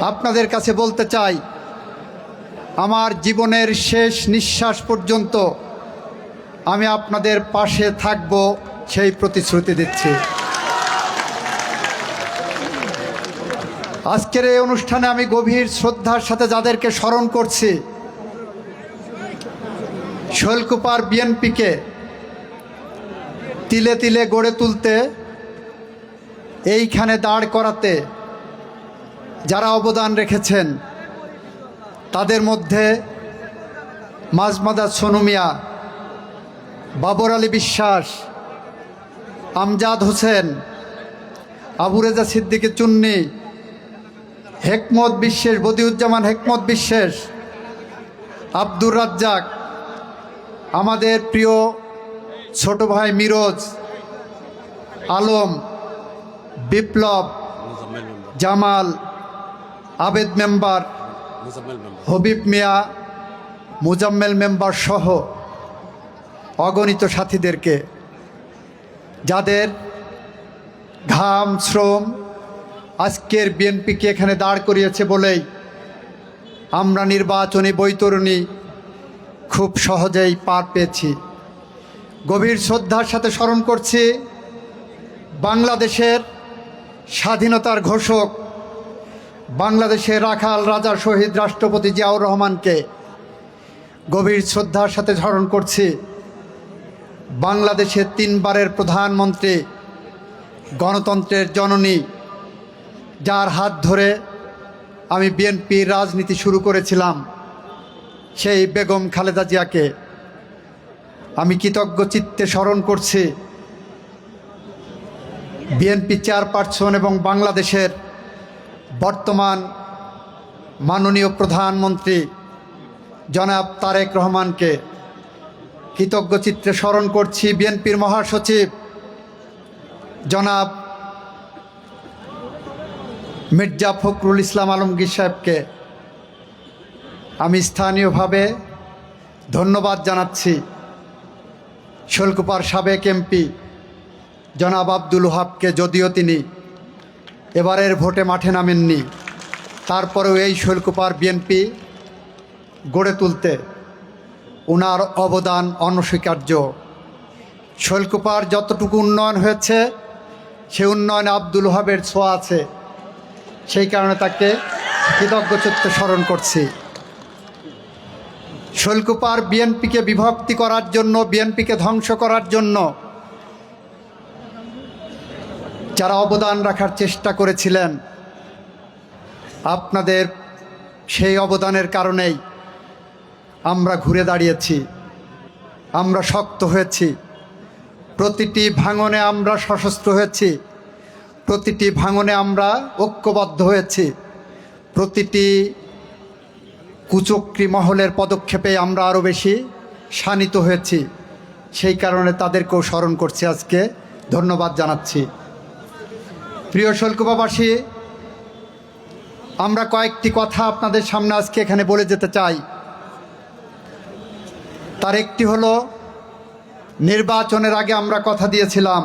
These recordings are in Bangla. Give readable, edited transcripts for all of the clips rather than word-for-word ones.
আপনাদের কাছে বলতে চাই, আমার জীবনের শেষ নিঃশ্বাস পর্যন্ত আমি আপনাদের পাশে থাকব, সেই প্রতিশ্রুতি দিচ্ছি। আজকের এই অনুষ্ঠানে আমি গভীর শ্রদ্ধার সাথে যাদেরকে স্মরণ করছি, শৈলকুপার বিএনপিকে তিলে তিলে গড়ে তুলতে, এইখানে দাঁড় করাতে যারা অবদান রেখেছেন, তাদের মধ্যে মাজমাদা সোনু মিয়া, বাবর আলী বিশ্বাস, আমজাদ হোসেন, আবু রেজা সিদ্দিকী চুন্নি, হেকমত বিশ্বাস, বদিউজ্জামান হেকমত বিশ্বাস, আব্দুর রাজ্জাক, আমাদের প্রিয় ছোট ভাই মিরজ, আলম, বিপ্লব, জামাল, আবেদ মেম্বার, হবিব মিয়া, মুজাম্মেল মেম্বার সহ অগণিত সাথীদেরকে, যাদের ঘাম শ্রম আজকের বিএনপিকে এখানে দাঁড় করিয়েছে বলেই আমরা নির্বাচনী বৈতরণী খুব সহজেই পার পেয়েছি। গভীর শ্রদ্ধার সাথে স্মরণ করছি বাংলাদেশের স্বাধীনতার ঘোষক, বাংলাদেশের রাখাল রাজা শহীদ রাষ্ট্রপতি জিয়াউর রহমানকে। গভীর শ্রদ্ধার সাথে স্মরণ করছি বাংলাদেশের 3 বারের প্রধানমন্ত্রী, গণতন্ত্রের জননী, যার হাত ধরে আমি বিএনপির রাজনীতি শুরু করেছিলাম, সেই বেগম খালেদা জিয়াকে আমি কৃতজ্ঞ চিত্তে স্মরণ করছি। বিএনপি চেয়ারপারসন এবং বাংলাদেশের বর্তমান মাননীয় প্রধানমন্ত্রী জনাব তারেক রহমানকে কৃতজ্ঞ চিত্তে স্মরণ করছি। বিএনপির মহাসচিব জনাব মির্জা ফখরুল ইসলাম আলমগীর সাহেবকে আমি স্থানীয়ভাবে ধন্যবাদ জানাচ্ছি। শৈলকুপার সাবেক এমপি জনাব আব্দুল ওহাবকে, যদিও তিনি এবারের ভোটে মাঠে নামেননি, তারপরেও এই শৈলকুপার বিএনপি গড়ে তুলতে ওনার অবদান অনস্বীকার্য। শৈলকুপার যতটুকু উন্নয়ন হয়েছে, সে উন্নয়নে আব্দুল ওহাবের ছোঁয়া আছে, সেই কারণে তাকে কৃতজ্ঞ চিত্তে স্মরণ করছি। শৈলকুপার বিএনপিকে বিভক্তি করার জন্য, বিএনপিকে ধ্বংস করার জন্য যারা অবদান রাখার চেষ্টা করেছিলেন, আপনাদের সেই অবদানের কারণেই আমরা ঘুরে দাঁড়িয়েছি, আমরা শক্ত হয়েছি, প্রতিটি ভাঙনে আমরা সশস্ত্র হয়েছি, প্রতিটি ভাঙনে আমরা ঐক্যবদ্ধ হয়েছি, প্রতিটি কুচক্রী মহলের পদক্ষেপে আমরা আরও বেশি শানিত হয়েছি। সেই কারণে তাদেরকেও স্মরণ করছি, আজকে ধন্যবাদ জানাচ্ছি। প্রিয় শৈলকুপাবাসী, আমরা কয়েকটি কথা আপনাদের সামনে আজকে এখানে বলে যেতে চাই। তার একটি হলো, নির্বাচনের আগে আমরা কথা দিয়েছিলাম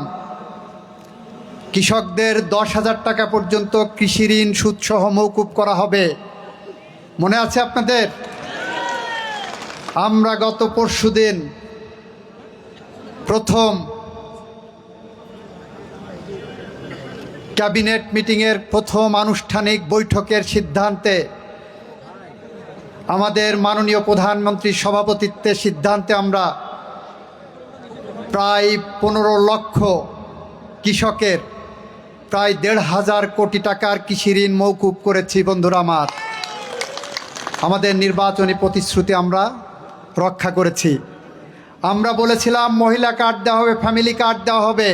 কৃষকদের 10,000 টাকা পর্যন্ত কৃষি ঋণ সুদসহ মৌকুব করা হবে। মনে আছে আপনাদের? আমরা গত পরশুদিন প্রথম ক্যাবিনেট মিটিংয়ের প্রথম আনুষ্ঠানিক বৈঠকের সিদ্ধান্তে, আমাদের মাননীয় প্রধানমন্ত্রীর সভাপতিত্বের সিদ্ধান্তে আমরা প্রায় 15 লক্ষ কৃষকের প্রায় 1,500 কোটি টাকার কৃষি ঋণ মৌকুব করেছি। বন্ধুরা আমার, আমাদের নির্বাচনী প্রতিশ্রুতি আমরা রক্ষা করেছি। আমরা বলেছিলাম মহিলা কার্ড দেওয়া হবে, ফ্যামিলি কার্ড দেওয়া হবে,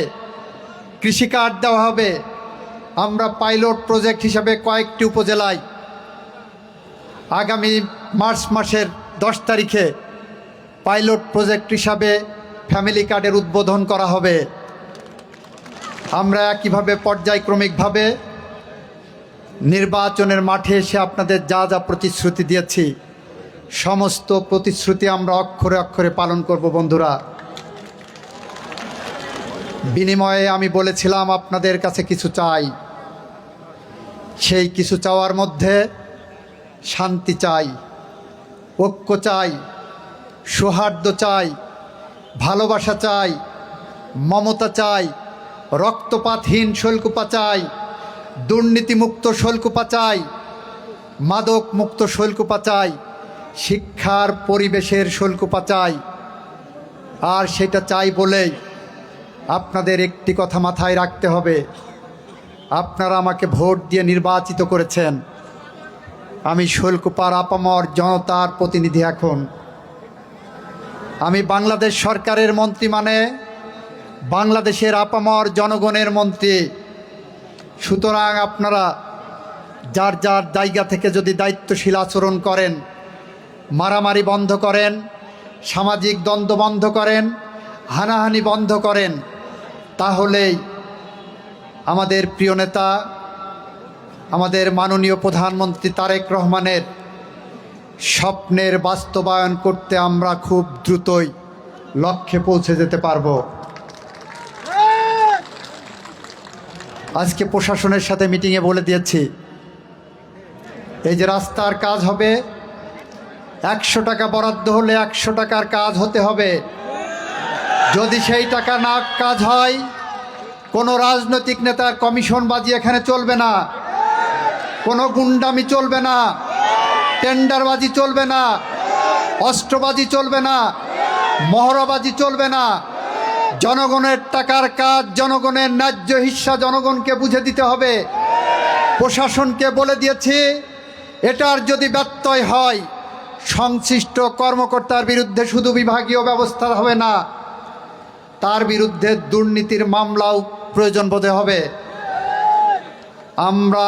কৃষি কার্ড দেওয়া হবে। আমরা পাইলট প্রজেক্ট হিসাবে কয়েকটি উপজেলায় আগামী মার্চ মাসের 10 তারিখে পাইলট প্রজেক্ট হিসাবে ফ্যামিলি কার্ডের উদ্বোধন করা হবে। আমরা একইভাবে পর্যায়ক্রমিকভাবে নির্বাচনের মাঠে এসে আপনাদের যা যা প্রতিশ্রুতি দিয়েছি, সমস্ত প্রতিশ্রুতি আমরা অক্ষরে অক্ষরে পালন করব। বন্ধুরা, বিনিময়ে আমি বলেছিলাম আপনাদের কাছে কিছু চাই, সেই কিছু চাওয়ার মধ্যে শান্তি চাই, ঐক্য চাই, সৌহার্দ্য চাই, ভালোবাসা চাই, মমতা চাই, রক্তপাতহীন শৈলকুপা চাই, দুর্নীতিমুক্ত শৈলকুপা চাই, মাদক মুক্ত শৈলকুপা চাই, শিক্ষার পরিবেশের শৈলকুপা চাই। আর সেটা চাই বলেই আপনাদের একটি কথা মাথায় রাখতে হবে, আপনারা আমাকে ভোট দিয়ে নির্বাচিত করেছেন। আমি শৈলকুপার আপামর জনতার প্রতিনিধি। এখন আমি বাংলাদেশ সরকারের মন্ত্রী, মানে বাংলাদেশের আপামর জনগণের মন্ত্রী। সুতরাং আপনারা যার যার জায়গা থেকে যদি দায়িত্বশীল আচরণ করেন, মারামারি বন্ধ করেন, সামাজিক দ্বন্দ্ব বন্ধ করেন, হানাহানি বন্ধ করেন, তাহলেই আমাদের প্রিয় নেতা, আমাদের মাননীয় প্রধানমন্ত্রী তারেক রহমানের স্বপ্নের বাস্তবায়ন করতে আমরা খুব দ্রুতই লক্ষ্যে পৌঁছে যেতে পারব। আজকে প্রশাসনের সাথে মিটিংয়ে বলে দিয়েছি, এই যে রাস্তার কাজ হবে, 100 টাকা বরাদ্দ হলে 100 টাকার কাজ হতে হবে। যদি সেই টাকা না কাজ হয়, কোনো রাজনৈতিক নেতার কমিশনবাজি এখানে চলবে না, কোনো গুন্ডামি চলবে না, টেন্ডারবাজি চলবে না, অস্ত্রবাজি চলবে না, মহড়াবাজি চলবে না। জনগণের টাকার কাজ, জনগণের ন্যায্য হিস্সা জনগণকে বুঝে দিতে হবে। প্রশাসনকে বলে দিয়েছি, এটার যদি ব্যত্যয় হয়, সংশ্লিষ্ট কর্মকর্তার বিরুদ্ধে শুধু বিভাগীয় ব্যবস্থা হবে না, তার বিরুদ্ধে দুর্নীতির মামলাও প্রয়োজন বোধে হবে। আমরা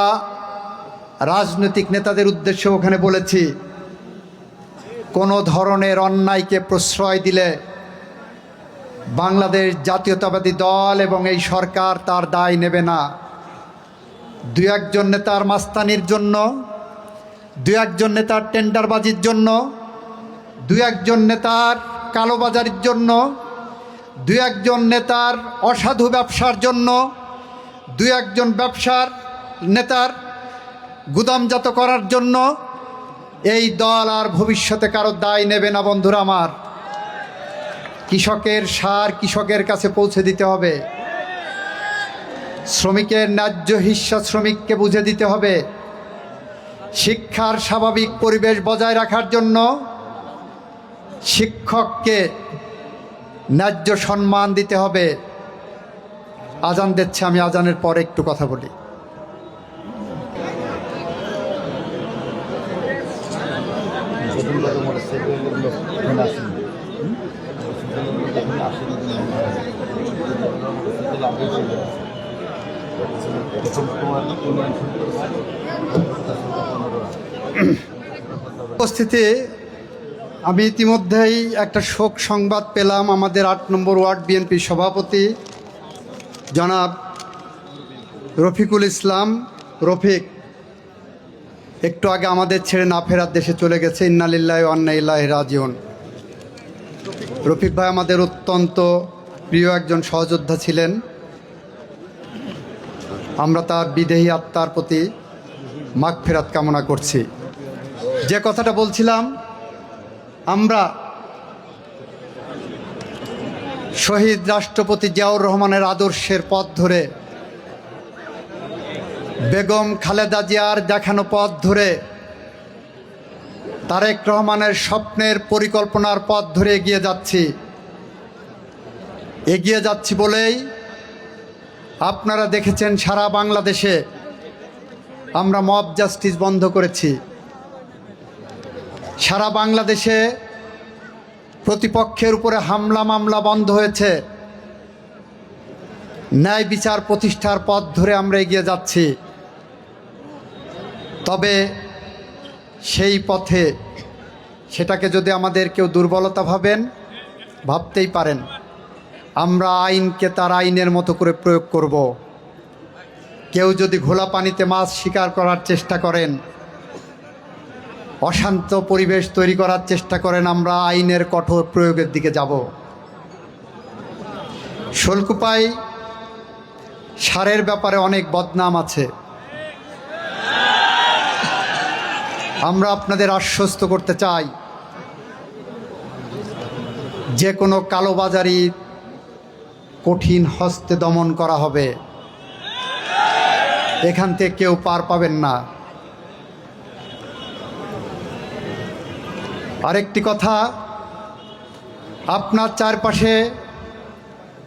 রাজনৈতিক নেতাদের উদ্দেশ্যে ওখানে বলেছি, কোনো ধরনের অন্যায়কে প্রশ্রয় দিলে বাংলাদেশ জাতীয়তাবাদী দল এবং এই সরকার তার দায় নেবে না। দু একজন নেতার মাস্তানির জন্য, দু একজন নেতার টেন্ডারবাজির জন্য, দু একজন নেতার কালোবাজারির জন্য, দু একজন নেতার অসাধু ব্যবসার জন্য, দু একজন ব্যবসার নেতার গুদামজাত করার জন্য এই দল আর ভবিষ্যতে কারো দায় নেবে না। বন্ধুরা আমার, কৃষকের সার কৃষকের কাছে পৌঁছে দিতে হবে, শ্রমিকের ন্যায্য হিস্সা শ্রমিককে বুঝে দিতে হবে, শিক্ষার স্বাভাবিক পরিবেশ বজায় রাখার জন্য শিক্ষককে ন্যায্য সম্মান দিতে হবে। আজান দিচ্ছে, আমি আজানের পরে একটু কথা বলি। উপস্থিতি, আমি ইতিমধ্যেই একটা শোক সংবাদ পেলাম। আমাদের 8 নম্বর ওয়ার্ড বিএনপি সভাপতি জনাব রফিকুল ইসলাম রফিক একটু আগে আমাদের ছেড়ে না ফেরার দেশে চলে গেছে। ইন্না লিল্লাহি ওয়া ইন্না ইলাইহি রাজিউন। রফিক ভাই আমাদের অত্যন্ত প্রিয় একজন সহযোদ্ধা ছিলেন। আমরা তার বিদেহী আত্মার প্রতি মাগফিরাত কামনা করছি। যে কথাটা বলছিলাম, আমরা শহীদ রাষ্ট্রপতি জিয়াউর রহমানের আদর্শের পথ ধরে, বেগম খালেদা জিয়ার দেখানো পথ ধরে, তারেক রহমানের স্বপ্নের পরিকল্পনার পথ ধরে এগিয়ে যাচ্ছি বলেই আপনারা দেখেছেন সারা বাংলাদেশে আমরা মব জাস্টিস বন্ধ করেছি। সারা বাংলাদেশে প্রতিপক্ষের উপরে হামলা মামলা বন্ধ হয়েছে। ন্যায় বিচার প্রতিষ্ঠার পথ ধরে আমরা এগিয়ে যাচ্ছি। তবে সেই পথে সেটাকে যদি আমাদের কেউ দুর্বলতা ভাবতেই পারেন, আমরা আইনকে তার আইনের মতো করে প্রয়োগ করব। কেউ যদি ঘোলা পানিতে মাছ শিকার করার চেষ্টা করেন, অশান্ত পরিবেশ তৈরি করার চেষ্টা করেন, আমরা আইনের কঠোর প্রয়োগের দিকে যাব। শৈলকুপায় সারের ব্যাপারে অনেক বদনাম আছে। আমরা আপনাদের আশ্বস্ত করতে চাই, যে কোনো কালোবাজারি কঠিন হস্তে দমন করা হবে। এখান থেকে কেউ পার পাবেন না। আরেকটি কথা, আপনার চারপাশে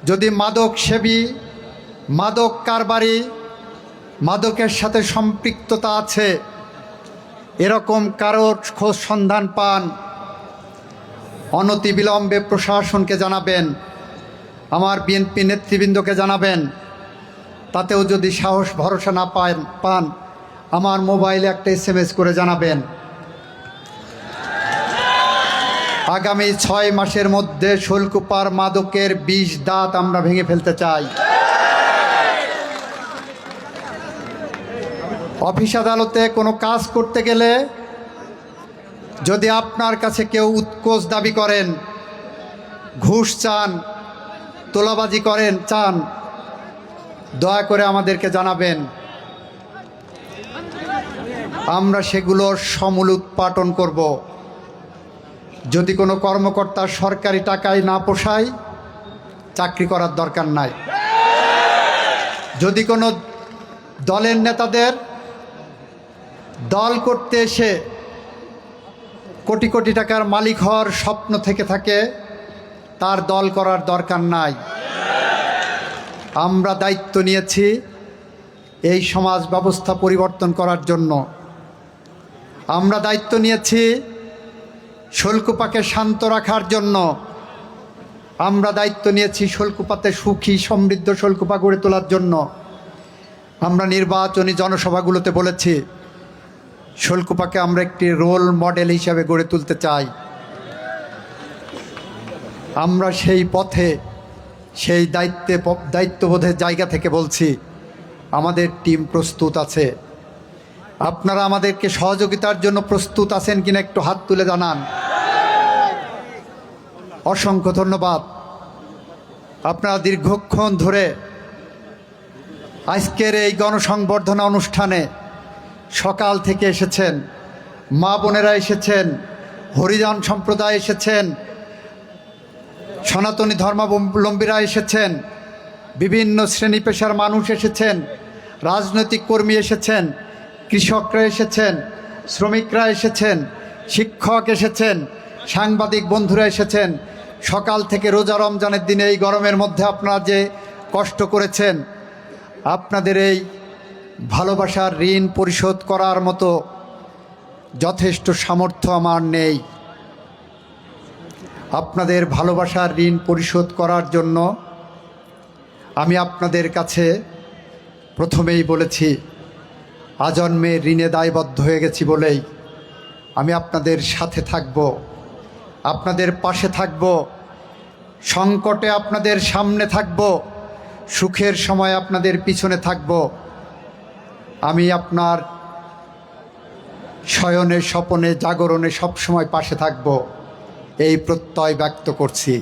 যদি মাদক সেবী, মাদক কারবারি, মাদকের সাথে সম্পৃক্ততা আছে এরকম কারোর খোঁজ সন্ধান পান, অনতিবিলম্বে প্রশাসনকে জানাবেন, আমার বিএনপি নেতৃবৃন্দকে জানাবেন। তাতেও যদি সাহস ভরসা না পান আমার মোবাইলে একটা SMS করে জানাবেন। আগামী 6 মাসের মধ্যে শৈলকুপার মাদকের 20 দাঁত আমরা ভেঙে ফেলতে চাই। অফিস আদালতে কোনো কাজ করতে গেলে যদি আপনার কাছে কেউ উৎকোচ দাবি করেন, ঘুষ চান, তোলাবাজি চান, দয়া করে আমাদেরকে জানাবেন। আমরা সেগুলোর সমূল উৎপাটন করব। যদি কোনো কর্মকর্তা সরকারি টাকায় না পোষায়, চাকরি করার দরকার নাই। যদি কোনো দলের নেতাদের দল করতে এসে কোটি কোটি টাকার মালিক হওয়ার স্বপ্ন থেকে থাকে, তার দল করার দরকার নাই। আমরা দায়িত্ব নিয়েছি এই সমাজ ব্যবস্থা পরিবর্তন করার জন্য। আমরা দায়িত্ব নিয়েছি শৈলকুপাকে শান্ত রাখার জন্য। আমরা দায়িত্ব নিয়েছি শৈলকুপাতে সুখী সমৃদ্ধ শৈলকুপা গড়ে তোলার জন্য। আমরা নির্বাচনী জনসভাগুলোতে বলেছি শৈলকুপাকে আমরা একটি রোল মডেল হিসাবে গড়ে তুলতে চাই। আমরা সেই পথে, সেই দায়িত্ববোধের জায়গা থেকে বলছি আমাদের টিম প্রস্তুত আছে। আপনারা আমাদেরকে সহযোগিতার জন্য প্রস্তুত আছেন কিনা একটু হাত তুলে জানান। অসংখ্য ধন্যবাদ। আপনারা দীর্ঘক্ষণ ধরে আজকের এই গণসংবর্ধনা অনুষ্ঠানে সকাল থেকে এসেছেন, মা বোনেরা এসেছেন, হরিজন সম্প্রদায় এসেছেন, সনাতনী ধর্মাবলম্বীরা এসেছেন, বিভিন্ন শ্রেণী পেশার মানুষ এসেছেন, রাজনৈতিক কর্মী এসেছেন, কৃষকরা এসেছেন, শ্রমিকরা এসেছেন, শিক্ষক এসেছেন, সাংবাদিক বন্ধুরা এসেছেন। সকাল থেকে রোজা রমজানের দিনে এই গরমের মধ্যে আপনারা যে কষ্ট করেছেন, আপনাদের এই ভালোবাসার ঋণ পরিশোধ করার মতো যথেষ্ট সামর্থ্য আমার নেই। আপনাদের ভালোবাসার ঋণ পরিশোধ করার জন্য আমি আপনাদের কাছে প্রথমেই বলেছি, আজন্মে ঋণে দায়বদ্ধ হয়ে গেছি বলেই আমি আপনাদের সাথে থাকব, আপনাদের পাশে থাকব, সংকটে আপনাদের সামনে থাকব, সুখের সময় আপনাদের পিছনে থাকব। আমি আপনার শয়নে স্বপনে জাগরণে সবসময় পাশে থাকব, এই প্রত্যয় ব্যক্ত করছি।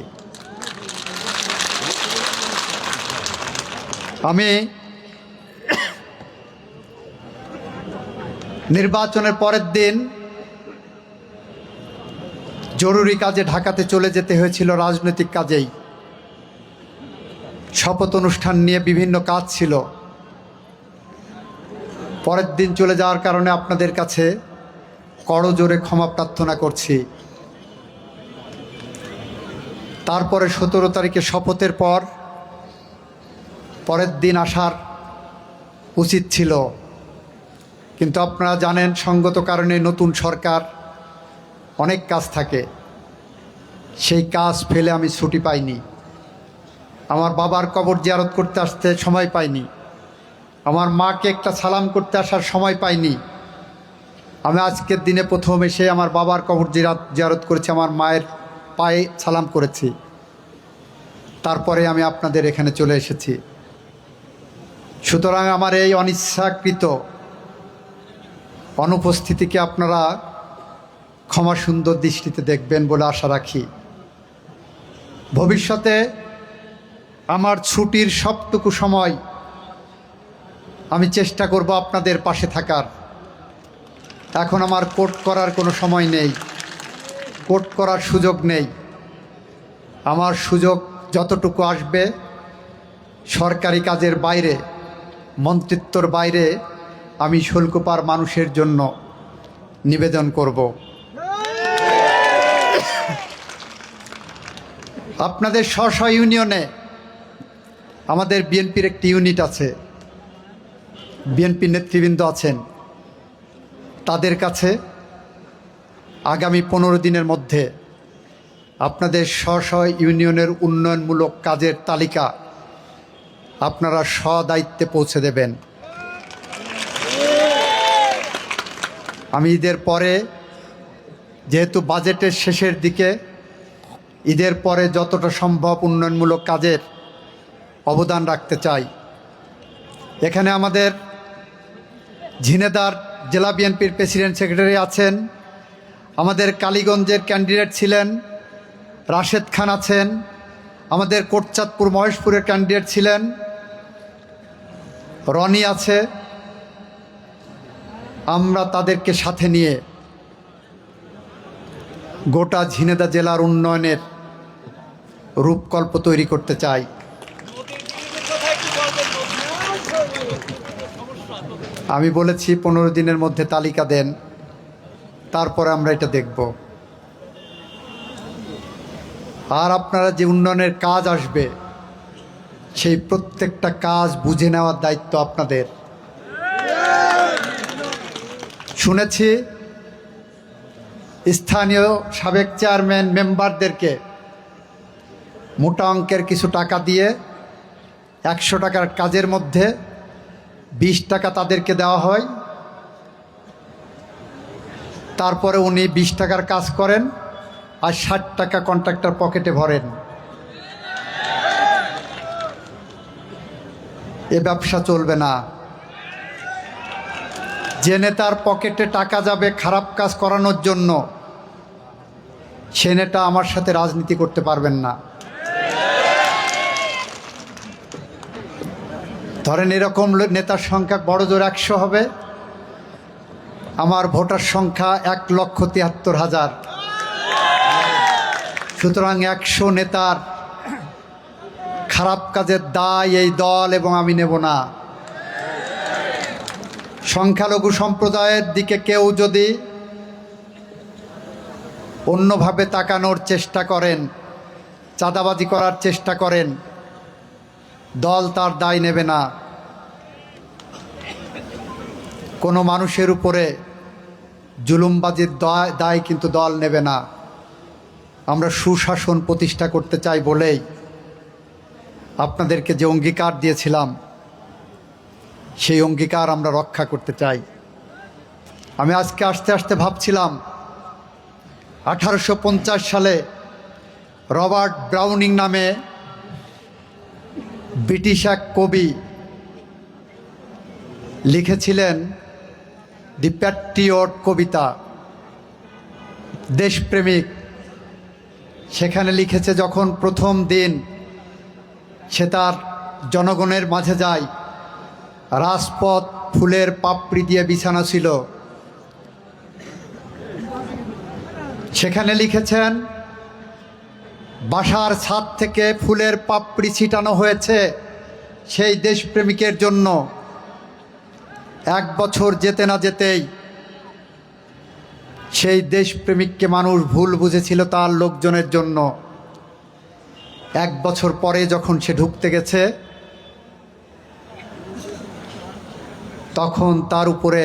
আমি নির্বাচনের পরের দিন জরুরি কাজে ঢাকাতে চলে যেতে হয়েছিল, রাজনৈতিক কাজেই। শপথ অনুষ্ঠান নিয়ে বিভিন্ন কাজ ছিল। পরের দিন চলে যাওয়ার কারণে আপনাদের কাছে করজোরে ক্ষমা প্রার্থনা করছি। তারপরে 17 তারিখে শপথের পরের দিন আসার উচিত ছিল, কিন্তু আপনারা জানেন সঙ্গত কারণে নতুন সরকার, অনেক কাজ থাকে, সেই কাজ ফেলে আমি ছুটি পাইনি। আমার বাবার কবর জিয়ারত করতে আসতে সময় পাইনি, আমার মাকে একটা সালাম করতে আসার সময় পাইনি। আমি আজকের দিনে প্রথম এসে আমার বাবার কবর জিয়ারত করেছি, আমার মায়ের পায়ে সালাম করেছি, তারপরে আমি আপনাদের এখানে চলে এসেছি। সুতরাং আমার এই অনিচ্ছাকৃত অনুপস্থিতিকে আপনারা ক্ষমা সুন্দর দৃষ্টিতে দেখবেন বলে আশা রাখি। ভবিষ্যতে আমার ছুটির সবটুকু সময় আমি চেষ্টা করব আপনাদের পাশে থাকার। এখন আমার কোর্ট করার কোনো সময় নেই, কোর্ট করার সুযোগ নেই। আমার সুযোগ যতটুকু আসবে সরকারি কাজের বাইরে, মন্ত্রিত্বর বাইরে আমি শৈলকুপার মানুষের জন্য নিবেদন করব। আপনাদের স্ব ইউনিয়নে আমাদের বিএনপির একটি ইউনিট আছে, বিএনপি নেতৃবৃন্দ আছেন। তাদের কাছে আগামী 15 দিনের মধ্যে আপনাদের স্ব ইউনিয়নের উন্নয়নমূলক কাজের তালিকা আপনারা দায়িত্বে পৌঁছে দেবেন। আমি ঈদের পরে, যেহেতু বাজেটের শেষের দিকে, ঈদের পরে যতটা সম্ভব উন্নয়নমূলক কাজের অবদান রাখতে চাই। এখানে আমাদের ঝিনেদার জেলা বিএনপির প্রেসিডেন্ট সেক্রেটারি আছেন, আমাদের কালীগঞ্জের ক্যান্ডিডেট ছিলেন রাশেদ খান আছেন, আমাদের কোটচাঁদপুর মহেশপুরের ক্যান্ডিডেট ছিলেন রনি আছে। আমরা তাদেরকে সাথে নিয়ে গোটা ঝিনেদা জেলার উন্নয়নের রূপকল্প তৈরি করতে চাই। আমি বলেছি 15 দিনের মধ্যে তালিকা দেন, তারপরে আমরা এটা দেখব। আর আপনারা যে উন্নয়নের কাজ আসবে সেই প্রত্যেকটা কাজ বুঝে নেওয়ার দায়িত্ব আপনাদের। শুনেছি স্থানীয় সাবেক চেয়ারম্যান মেম্বারদেরকে মোটা অঙ্কের কিছু টাকা দিয়ে 100 টাকার কাজের মধ্যে 20 টাকা তাদেরকে দেওয়া হয়, তারপরে উনি 20 টাকার কাজ করেন আর 60 টাকা কন্ট্রাক্টর পকেটে ভরেন। এ ব্যবসা চলবে না। যে নেতার পকেটে টাকা যাবে খারাপ কাজ করানোর জন্য, সে নেতা আমার সাথে রাজনীতি করতে পারবেন না। ধরেন এরকম নেতার সংখ্যা বড় জোর 100 হবে, আমার ভোটার সংখ্যা 1,73,000। সুতরাং 100 নেতার খারাপ কাজের দায় এই দল এবং আমি নেব না। সংখ্যালঘু সম্প্রদায়ের দিকে কেউ যদি অন্যভাবে তাকানোর চেষ্টা করেন, চাঁদাবাজি করার চেষ্টা করেন, দল তার দায় নেবে না। কোনো মানুষের উপরে জুলুমবাজির দায় কিন্তু দল নেবে না। আমরা সুশাসন প্রতিষ্ঠা করতে চাই বলেই আপনাদেরকে যে অঙ্গীকার দিয়েছিলাম সেই অঙ্গীকার আমরা রক্ষা করতে চাই। আমি আজকে আস্তে আস্তে ভাবছিলাম 1850 সালে রবার্ট ব্রাউনিং নামে ব্রিটিশ এক কবি লিখেছিলেন দি প্যাট্রিয়ট কবিতা, দেশপ্রেমিক। সেখানে লিখেছে যখন প্রথম দিন সে তার জনগণের মাঝে যায়, রাজপথ ফুলের পাপড়ি দিয়ে বিছানো ছিল। সেখানে লিখেছেন বাসার ছাদ থেকে ফুলের পাপড়ি ছিটানো হয়েছে সেই দেশপ্রেমিকের জন্য। 1 বছর যেতে না যেতেই সেই দেশপ্রেমিককে মানুষ ভুল বুঝেছিল তার লোকজনের জন্য। 1 বছর পরে যখন সে ঢুকতে গেছে তখন তার উপরে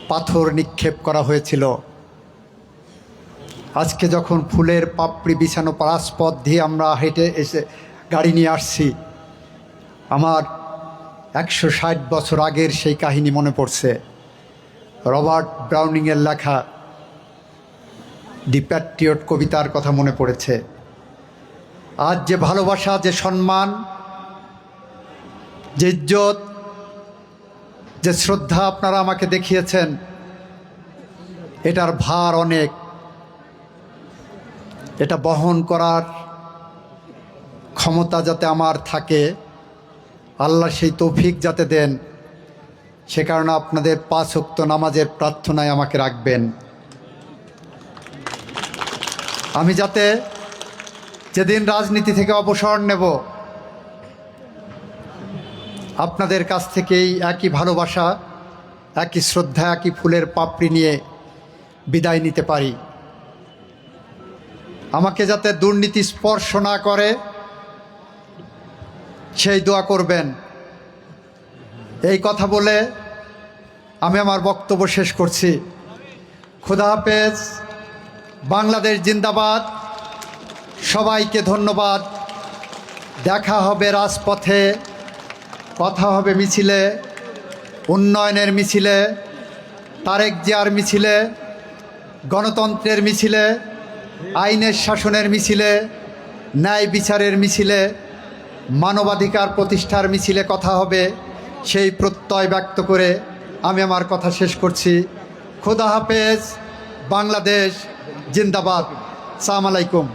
পাথর নিক্ষেপ করা হয়েছিল। আজকে যখন ফুলের পাপড়ি বিছানো রাজপথ দিয়ে আমরা হেঁটে এসে গাড়ি নিয়ে আসছি, আমার 160 বছর আগের সেই কাহিনী মনে পড়ছে। রবার্ট ব্রাউনিংয়ের লেখা দি প্যাট্রিয়ট কবিতার কথা মনে পড়েছে। আজ যে ভালোবাসা, যে সম্মান, যে ইজ্জত, যে শ্রদ্ধা আপনারা আমাকে দেখিয়েছেন, এটার ভার অনেক। এটা বহন করার ক্ষমতা যাতে আমার থাকে, আল্লাহ সেই তৌফিক যাতে দেন, সে কারণে আপনাদের 5 ওয়াক্ত নামাজের প্রার্থনায় আমাকে রাখবেন। আমি যাতে যেদিন রাজনীতি থেকে অবসর নেব আপনাদের কাছ থেকেই একই ভালোবাসা, একই শ্রদ্ধা, একই ফুলের পাপড়ি নিয়ে বিদায় নিতে পারি। আমাকে যাতে দুর্নীতি স্পর্শ না করে সেই দোয়া করবেন। এই কথা বলে আমি আমার বক্তব্য শেষ করছি। খোদা হাফেজ। বাংলাদেশ জিন্দাবাদ। সবাইকে ধন্যবাদ। দেখা হবে রাজপথে, কথা হবে মিছিলে, উন্নয়নের মিছিলে, তারেক জিয়ার মিছিলে, গণতন্ত্রের মিছিলে, আইনের শাসনের মিছিলে, ন্যায় বিচারের মিছিলে, মানবাধিকার প্রতিষ্ঠার মিছিলে কথা হবে। সেই প্রত্যয় ব্যক্ত করে আমি আমার কথা শেষ করছি। খোদা হাফেজ। বাংলাদেশ জিন্দাবাদ। আসসালামু আলাইকুম।